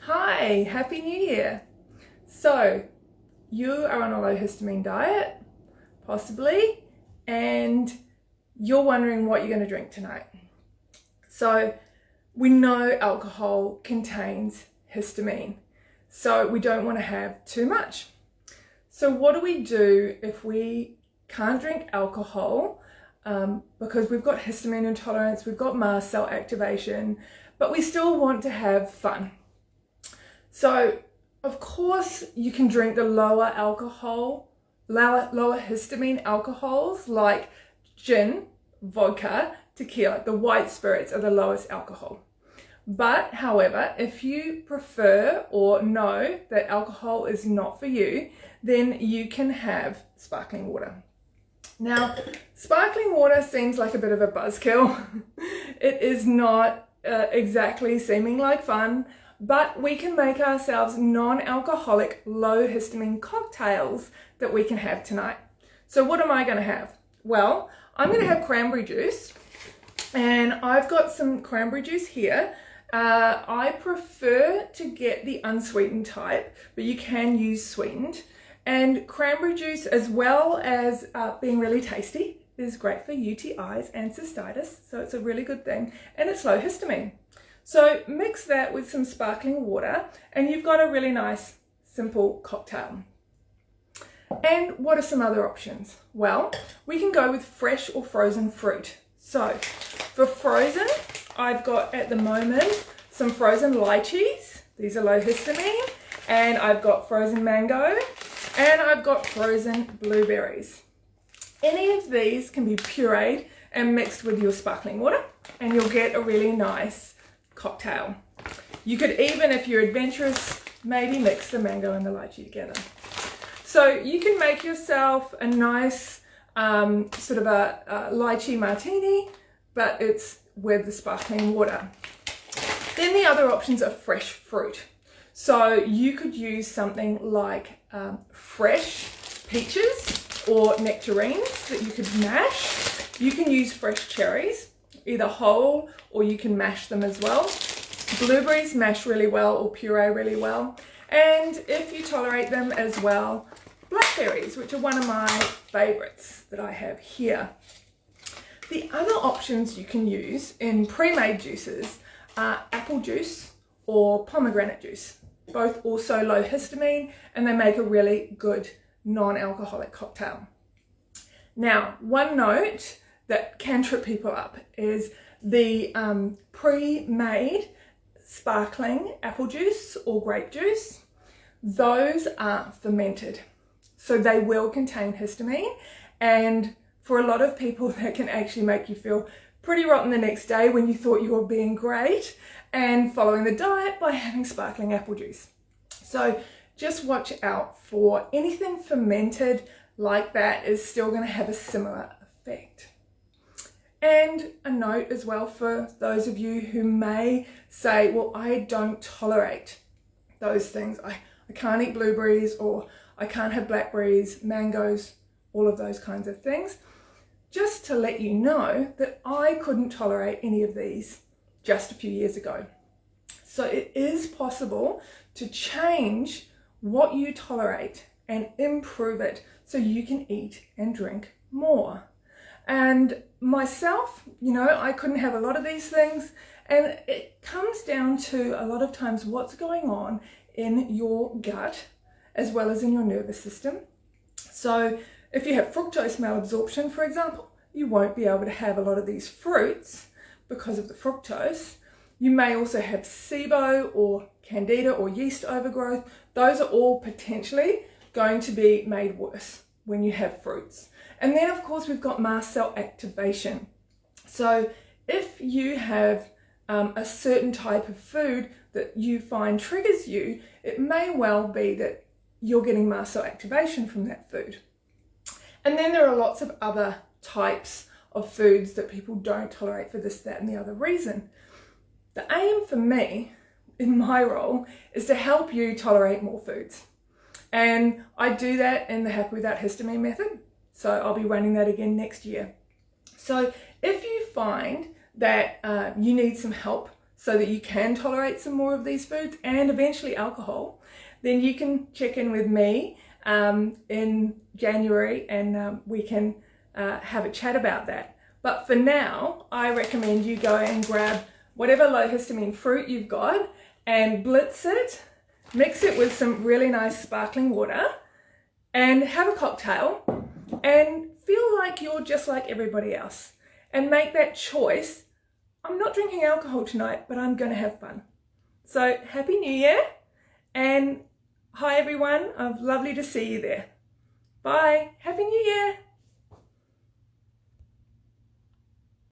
Hi, Happy New Year. So, you are on a low histamine diet, possibly, and you're wondering what you're going to drink tonight. So, we know alcohol contains histamine, so we don't want to have too much. So, what do we do if we can't drink alcohol because we've got histamine intolerance, we've got mast cell activation, but we still want to have fun? So, of course, you can drink the lower histamine alcohols like gin, vodka, tequila. The white spirits are the lowest alcohol. But, however, if you prefer or know that alcohol is not for you, then you can have sparkling water. Now, sparkling water seems like a bit of a buzzkill. It is not exactly seeming like fun. But we can make ourselves non-alcoholic, low histamine cocktails that we can have tonight. So what am I going to have? Well, I'm going to have cranberry juice, and I've got some cranberry juice here. I prefer to get the unsweetened type, but you can use sweetened. And cranberry juice, as well as being really tasty, is great for UTIs and cystitis, so it's a really good thing, and it's low histamine. So mix that with some sparkling water and you've got a really nice, simple cocktail. And what are some other options? Well, we can go with fresh or frozen fruit. So for frozen, I've got at the moment some frozen lychees. These are low histamine. And I've got frozen mango and I've got frozen blueberries. Any of these can be pureed and mixed with your sparkling water and you'll get a really nice cocktail. You could even, if you're adventurous, maybe mix the mango and the lychee together. So you can make yourself a nice sort of a lychee martini, but it's with the sparkling water. Then the other options are fresh fruit. So you could use something like fresh peaches or nectarines that you could mash. You can use fresh cherries, either whole or you can mash them as well. Blueberries mash really well or puree really well. And if you tolerate them as well, blackberries, which are one of my favorites that I have here. The other options you can use in pre-made juices are apple juice or pomegranate juice. Both also low histamine and they make a really good non-alcoholic cocktail. Now, one note that can trip people up is the pre-made sparkling apple juice or grape juice. Those are fermented, so they will contain histamine, and for a lot of people that can actually make you feel pretty rotten the next day when you thought you were being great and following the diet by having sparkling apple juice. So just watch out for anything fermented like that is still going to have a similar effect. And a note as well for those of you who may say, well, I don't tolerate those things. I can't eat blueberries, or I can't have blackberries, mangoes, all of those kinds of things. Just to let you know that I couldn't tolerate any of these just a few years ago. So it is possible to change what you tolerate and improve it so you can eat and drink more. And myself, I couldn't have a lot of these things, and it comes down to a lot of times what's going on in your gut as well as in your nervous system. So if you have fructose malabsorption, for example, you won't be able to have a lot of these fruits because of the fructose. You may also have SIBO or candida or yeast overgrowth. Those are all potentially going to be made worse when you have fruits. And then, of course, we've got mast cell activation. So if you have a certain type of food that you find triggers you, it may well be that you're getting mast cell activation from that food. And then there are lots of other types of foods that people don't tolerate for this, that, and the other reason. The aim for me, in my role, is to help you tolerate more foods. And I do that in the Happy Without Histamine method. So I'll be running that again next year. So if you find that you need some help so that you can tolerate some more of these foods and eventually alcohol, then you can check in with me in January and we can have a chat about that. But for now, I recommend you go and grab whatever low histamine fruit you've got and blitz it, mix it with some really nice sparkling water and have a cocktail and feel like you're just like everybody else and make that choice. I'm not drinking alcohol tonight, but I'm going to have fun. So Happy New Year and hi everyone. Lovely to see you there. Bye. Happy New Year.